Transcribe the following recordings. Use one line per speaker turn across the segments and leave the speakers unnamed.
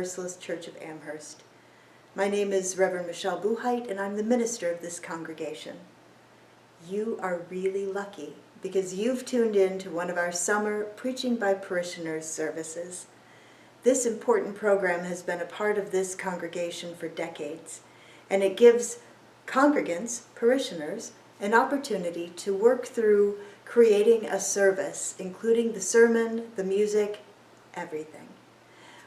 Universalist Church of Amherst. My name is Reverend Michelle Buchheit, and I'm the minister of this congregation. You are really lucky because you've tuned in to one of our summer Preaching by Parishioners services. This important program has been a part of this congregation for decades, and it gives congregants, parishioners, an opportunity to work through creating a service, including the sermon, the music, everything.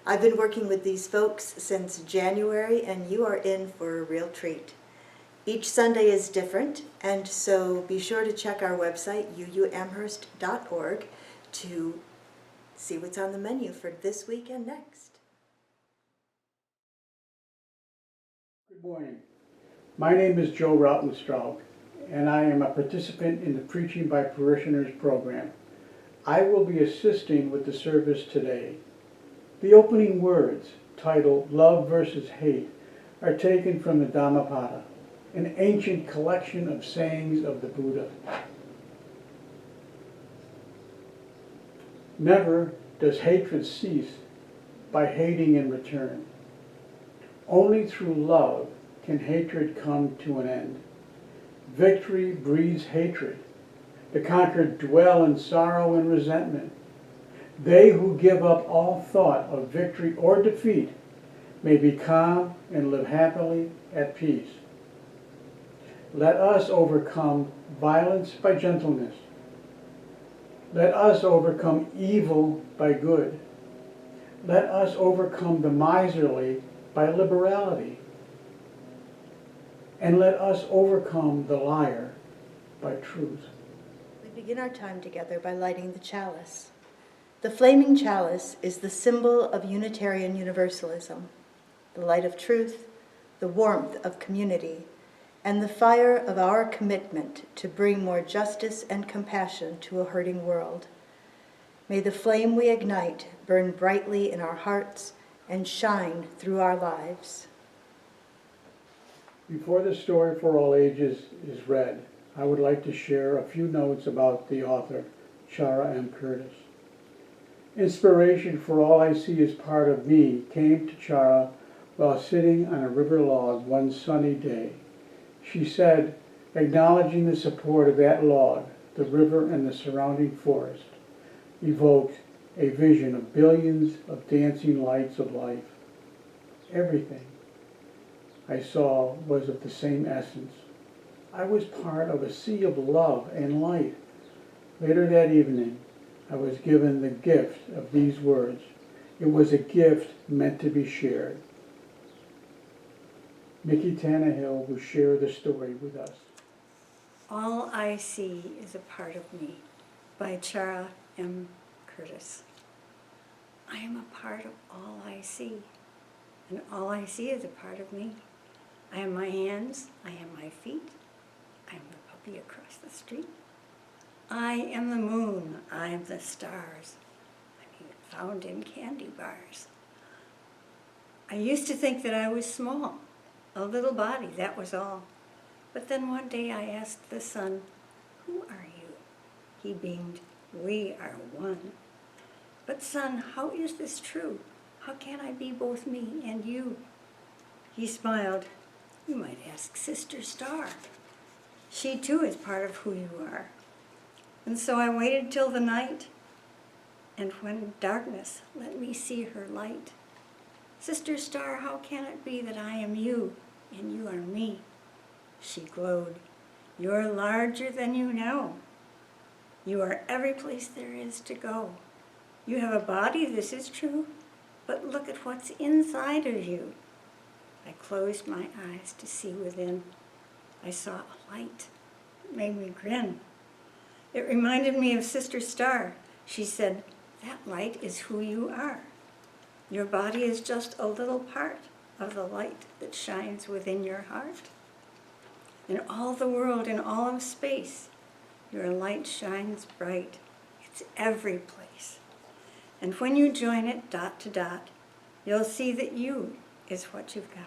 I've been working with these folks since January, and you are in for a real treat. Each Sunday is different, and so be sure to check our website, uuamherst.org, to see what's on the menu for this week and next.
Good morning. My name is Joe Rautenstrauch, and I am a participant in the Preaching by Parishioners program. I will be assisting with the service today. The opening words, titled Love versus Hate, are taken from the Dhammapada, an ancient collection of sayings of the Buddha. Never does hatred cease by hating in return. Only through love can hatred come to an end. Victory breeds hatred. The conquered dwell in sorrow and resentment. They who give up all thought of victory or defeat may be calm and live happily at peace. Let us overcome violence by gentleness. Let us overcome evil by good. Let us overcome the miserly by liberality. And let us overcome the liar by truth.
We begin our time together by lighting the chalice. The flaming chalice is the symbol of Unitarian Universalism, the light of truth, the warmth of community, and the fire of our commitment to bring more justice and compassion to a hurting world. May the flame we ignite burn brightly in our hearts and shine through our lives.
Before the story for all ages is read, I would like to share a few notes about the author, Chara M. Curtis. Inspiration for All I See is Part of Me came to Chara while sitting on a river log one sunny day. She said, acknowledging the support of that log, the river and the surrounding forest evoked a vision of billions of dancing lights of life. Everything I saw was of the same essence. I was part of a sea of love and light. Later that evening, I was given the gift of these words. It was a gift meant to be shared. Nikki Tannehill will share the story with us.
All I See is a Part of Me by Chara M. Curtis. I am a part of all I see, and all I see is a part of me. I am my hands, I am my feet, I am the be across the street. I am the moon, I am the stars, found in candy bars. I used to think that I was small, a little body, that was all. But then one day I asked the sun, who are you? He beamed, we are one. But sun, how is this true? How can I be both me and you? He smiled, you might ask Sister Star. She too is part of who you are. And so I waited till the night, and when darkness let me see her light. Sister Star, how can it be that I am you and you are me? She glowed, you're larger than you know. You are every place there is to go. You have a body, this is true, but look at what's inside of you. I closed my eyes to see within. I saw a light. It made me grin. It reminded me of Sister Star. She said, that light is who you are. Your body is just a little part of the light that shines within your heart. In all the world, in all of space, your light shines bright. It's every place. And when you join it dot to dot, you'll see that you is what you've got.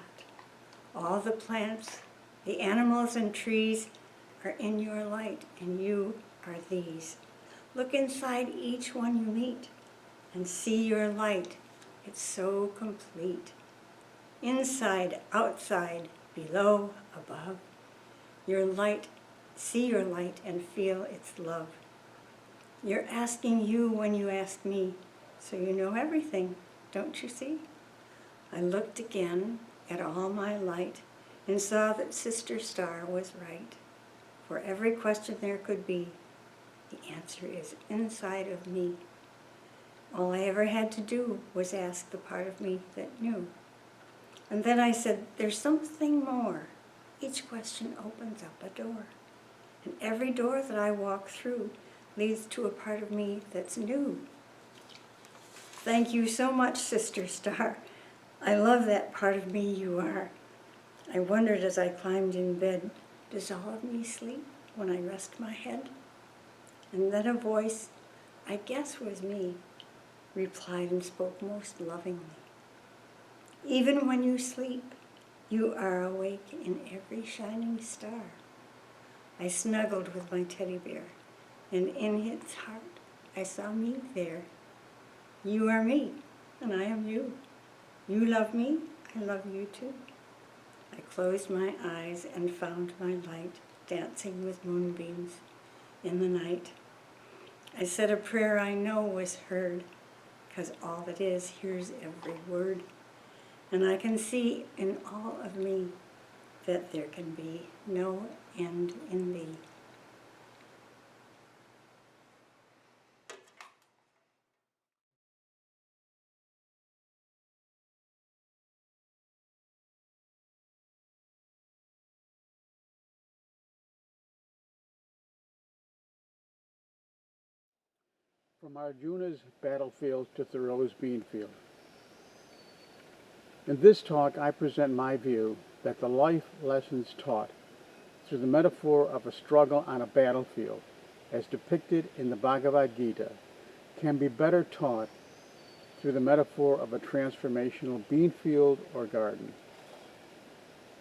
All the plants, the animals and trees are in your light, and you are these. Look inside each one you meet and see your light. It's so complete. Inside, outside, below, above. Your light, see your light and feel its love. You're asking you when you ask me, so you know everything, don't you see? I looked again at all my light and saw that Sister Star was right. For every question there could be, the answer is inside of me. All I ever had to do was ask the part of me that knew. And then I said, there's something more. Each question opens up a door. And every door that I walk through leads to a part of me that's new. Thank you so much, Sister Star. I love that part of me you are. I wondered as I climbed in bed, does all of me sleep when I rest my head? And then a voice, I guess was me, replied and spoke most lovingly. Even when you sleep, you are awake in every shining star. I snuggled with my teddy bear, and in its heart I saw me there. You are me, and I am you. You love me, I love you too. I closed my eyes and found my light dancing with moonbeams in the night. I said a prayer I know was heard, 'cause all that is hears every word. And I can see in all of me that there can be no end in thee.
From Arjuna's battlefield to Thoreau's Beanfield. In this talk, I present my view that the life lessons taught through the metaphor of a struggle on a battlefield, as depicted in the Bhagavad-Gita, can be better taught through the metaphor of a transformational beanfield or garden.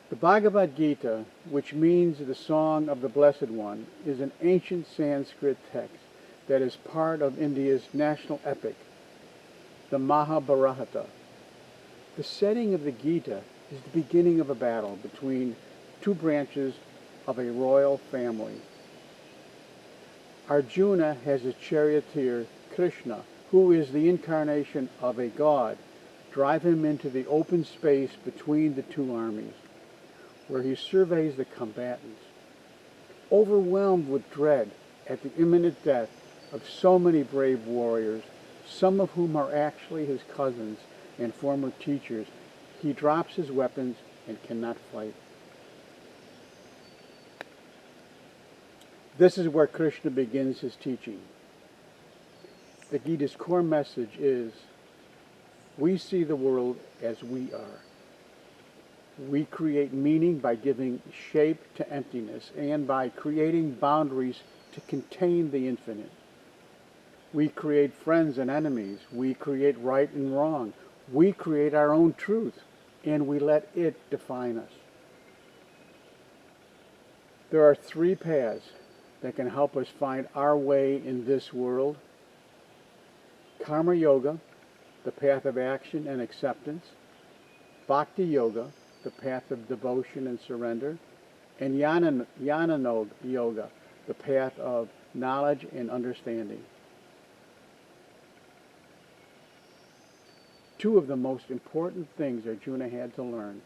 The Bhagavad-Gita, which means the Song of the Blessed One, is an ancient Sanskrit text that is part of India's national epic, the Mahabharata. The setting of the Gita is the beginning of a battle between two branches of a royal family. Arjuna has a charioteer, Krishna, who is the incarnation of a god, drive him into the open space between the two armies, where he surveys the combatants. Overwhelmed with dread at the imminent death of so many brave warriors, some of whom are actually his cousins and former teachers, he drops his weapons and cannot fight. This is where Krishna begins his teaching. The Gita's core message is, we see the world as we are. We create meaning by giving shape to emptiness and by creating boundaries to contain the infinite. We create friends and enemies. We create right and wrong. We create our own truth, and we let it define us. There are three paths that can help us find our way in this world. Karma Yoga, the path of action and acceptance. Bhakti Yoga, the path of devotion and surrender. And Jnana Yoga, the path of knowledge and understanding. Two of the most important things Arjuna had to learn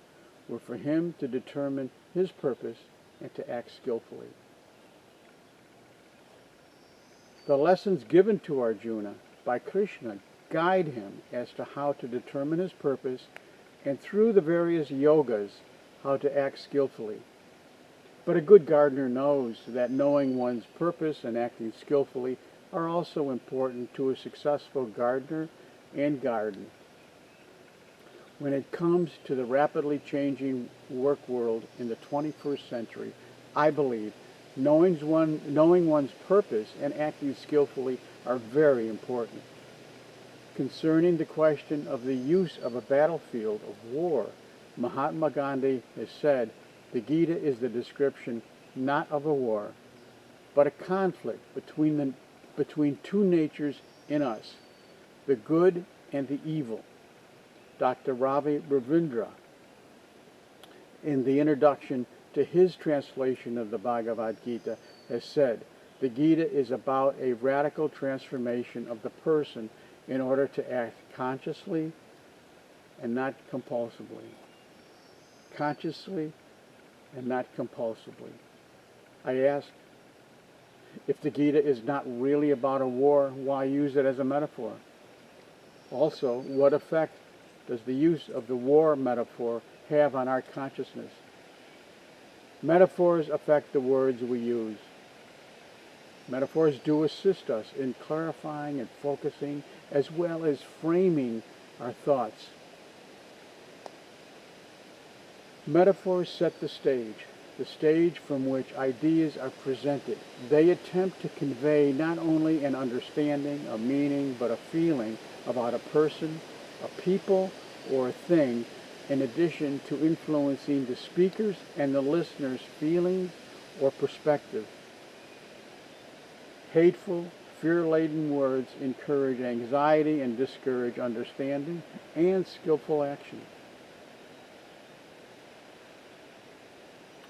were for him to determine his purpose and to act skillfully. The lessons given to Arjuna by Krishna guide him as to how to determine his purpose and through the various yogas how to act skillfully. But a good gardener knows that knowing one's purpose and acting skillfully are also important to a successful gardener and garden. When it comes to the rapidly changing work world in the 21st century, I believe knowing one's purpose and acting skillfully are very important. Concerning the question of the use of a battlefield of war, Mahatma Gandhi has said, the Gita is the description not of a war, but a conflict between two natures in us, the good and the evil. Dr. Ravi Ravindra, in the introduction to his translation of the Bhagavad-Gita, has said, the Gita is about a radical transformation of the person in order to act consciously and not compulsively. Consciously and not compulsively. I ask, if the Gita is not really about a war, why use it as a metaphor? Also, what effect does the use of the war metaphor have on our consciousness? Metaphors affect the words we use. Metaphors do assist us in clarifying and focusing as well as framing our thoughts. Metaphors set the stage from which ideas are presented. They attempt to convey not only an understanding, a meaning, but a feeling about a person, a people, or a thing, in addition to influencing the speaker's and the listener's feelings or perspective. Hateful, fear-laden words encourage anxiety and discourage understanding and skillful action.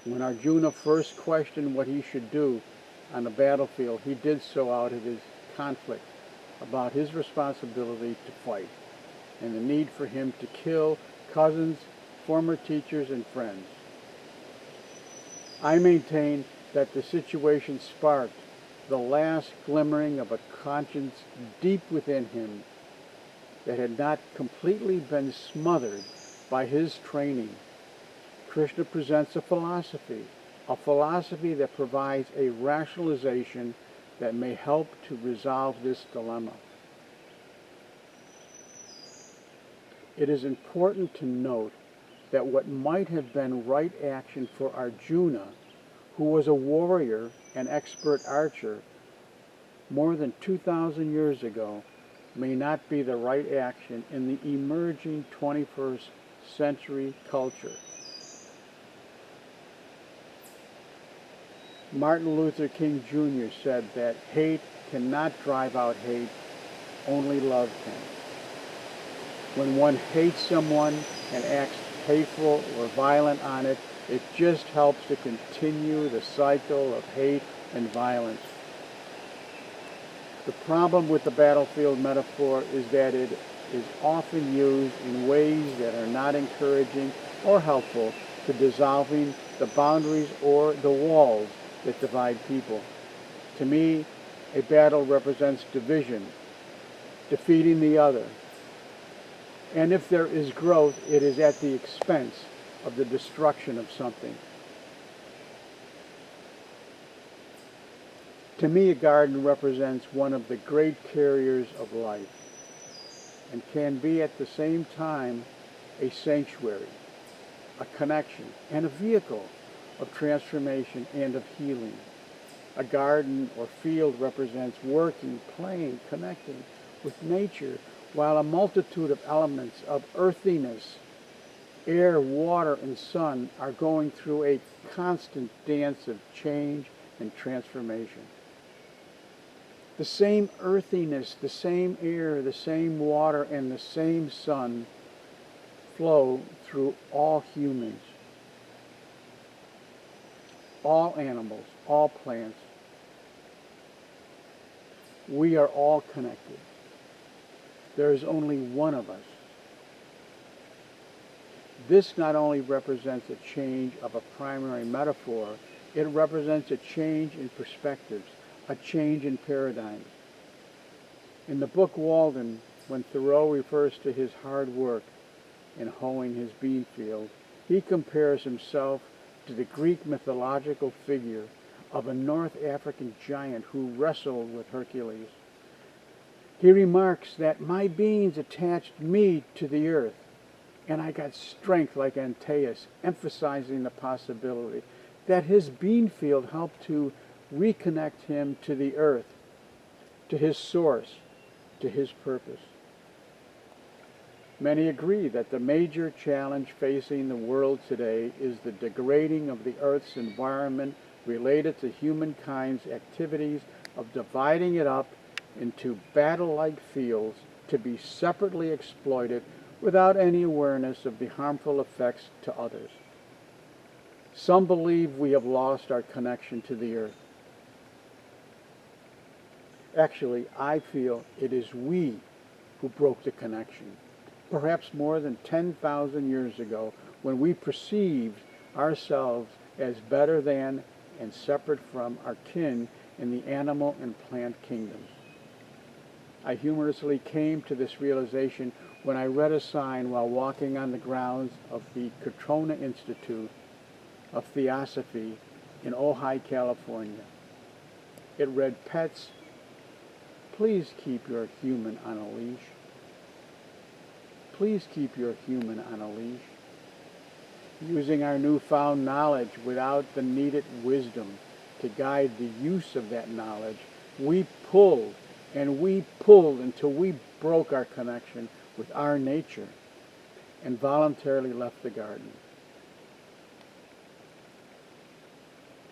When Arjuna first questioned what he should do on the battlefield, he did so out of his conflict about his responsibility to fight and the need for him to kill cousins, former teachers, and friends. I maintain that the situation sparked the last glimmering of a conscience deep within him that had not completely been smothered by his training. Krishna presents a philosophy that provides a rationalization that may help to resolve this dilemma. It is important to note that what might have been right action for Arjuna, who was a warrior and expert archer more than 2,000 years ago, may not be the right action in the emerging 21st century culture. Martin Luther King Jr. said that hate cannot drive out hate, only love can. When one hates someone and acts hateful or violent on it, it just helps to continue the cycle of hate and violence. The problem with the battlefield metaphor is that it is often used in ways that are not encouraging or helpful to dissolving the boundaries or the walls that divide people. To me, a battle represents division, defeating the other. And if there is growth, it is at the expense of the destruction of something. To me, a garden represents one of the great carriers of life and can be at the same time a sanctuary. a connection, and a vehicle of transformation and of healing. A garden or field represents working, playing, connecting with nature, while a multitude of elements of earthiness, air, water, and sun are going through a constant dance of change and transformation. The same earthiness, the same air, the same water, and the same sun flow through all humans, all animals, all plants. We are all connected. There is only one of us. This not only represents a change of a primary metaphor, it represents a change in perspectives, a change in paradigms. In the book Walden, when Thoreau refers to his hard work in hoeing his bean field, he compares himself to the Greek mythological figure of a North African giant who wrestled with Hercules. He remarks that my beans attached me to the earth, and I got strength like Antaeus, emphasizing the possibility that his bean field helped to reconnect him to the earth, to his source, to his purpose. Many agree that the major challenge facing the world today is the degrading of the earth's environment related to humankind's activities of dividing it up into battle-like fields to be separately exploited without any awareness of the harmful effects to others. Some believe we have lost our connection to the earth. Actually, I feel it is we who broke the connection, perhaps more than 10,000 years ago, when we perceived ourselves as better than and separate from our kin in the animal and plant kingdoms. I humorously came to this realization when I read a sign while walking on the grounds of the Katrona Institute of Theosophy in Ojai, California. It read, "Pets, please keep your human on a leash. Please keep your human on a leash." Using our newfound knowledge without the needed wisdom to guide the use of that knowledge, we pulled and we pulled until we broke our connection with our nature and voluntarily left the garden.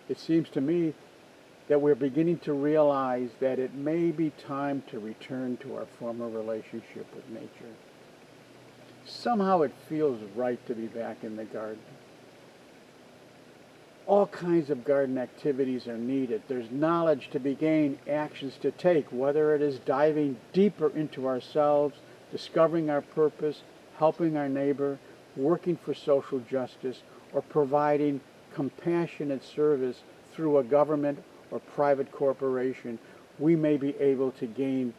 It seems to me that we're beginning to realize that it may be time to return to our former relationship with nature. Somehow it feels right to be back in the garden. All kinds of garden activities are needed. There's knowledge to be gained, actions to take, whether it is diving deeper into ourselves, discovering our purpose, helping our neighbor, working for social justice, or providing compassionate service through a government or private corporation. We may be able to gain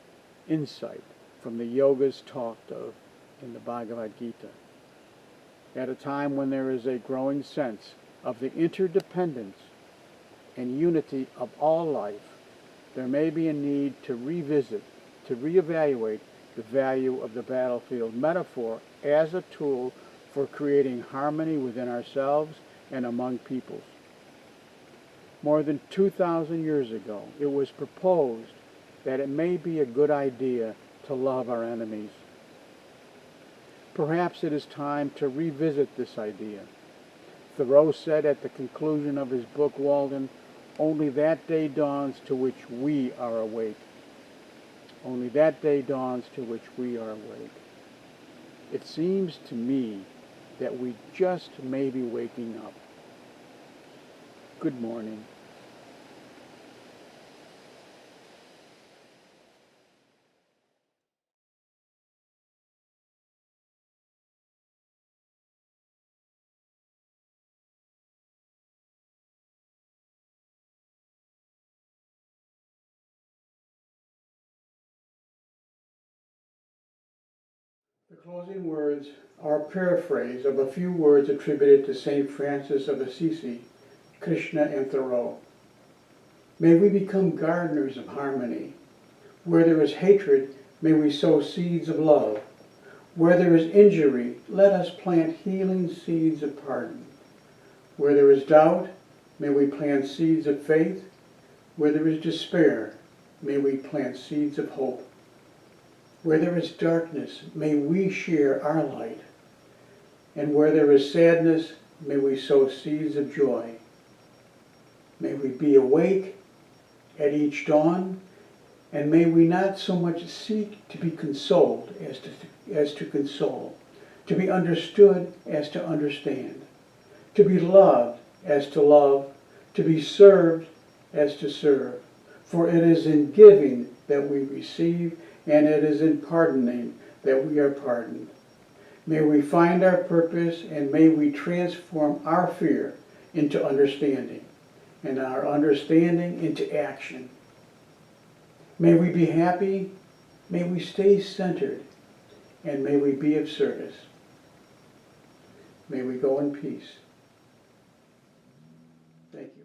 insight from the yogas talked of in the Bhagavad-Gita. At a time when there is a growing sense of the interdependence and unity of all life, there may be a need to revisit, to reevaluate the value of the battlefield metaphor as a tool for creating harmony within ourselves and among peoples. More than 2,000 years ago, it was proposed that it may be a good idea to love our enemies. Perhaps it is time to revisit this idea. Thoreau said at the conclusion of his book, Walden, "Only that day dawns to which we are awake." Only that day dawns to which we are awake. It seems to me that we just may be waking up. Good morning. The closing words are a paraphrase of a few words attributed to St. Francis of Assisi, Krishna, and Thoreau. May we become gardeners of harmony. Where there is hatred, may we sow seeds of love. Where there is injury, let us plant healing seeds of pardon. Where there is doubt, may we plant seeds of faith. Where there is despair, may we plant seeds of hope. Where there is darkness, may we share our light. And where there is sadness, may we sow seeds of joy. May we be awake at each dawn, and may we not so much seek to be consoled as to console, to be understood as to understand, to be loved as to love, to be served as to serve. For it is in giving that we receive, and it is in pardoning that we are pardoned. May we find our purpose, and may we transform our fear into understanding, and our understanding into action. May we be happy, may we stay centered, and may we be of service. May we go in peace. Thank you.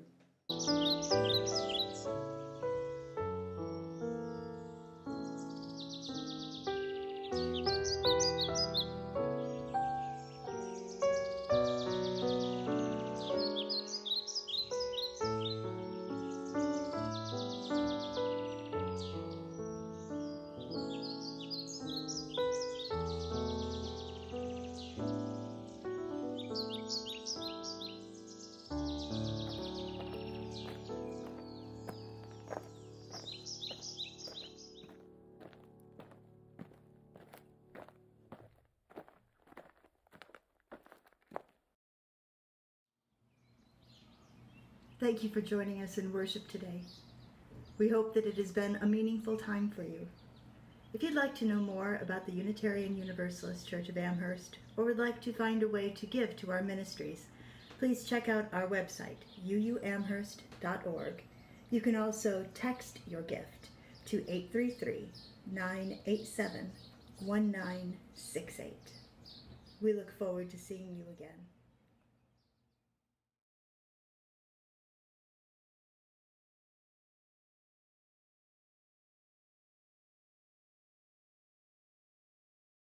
Thank you for joining us in worship today. We hope that it has been a meaningful time for you. If you'd like to know more about the Unitarian Universalist Church of Amherst, or would like to find a way to give to our ministries, please check out our website, uuamherst.org. You can also text your gift to 833-987-1968. We look forward to seeing you again.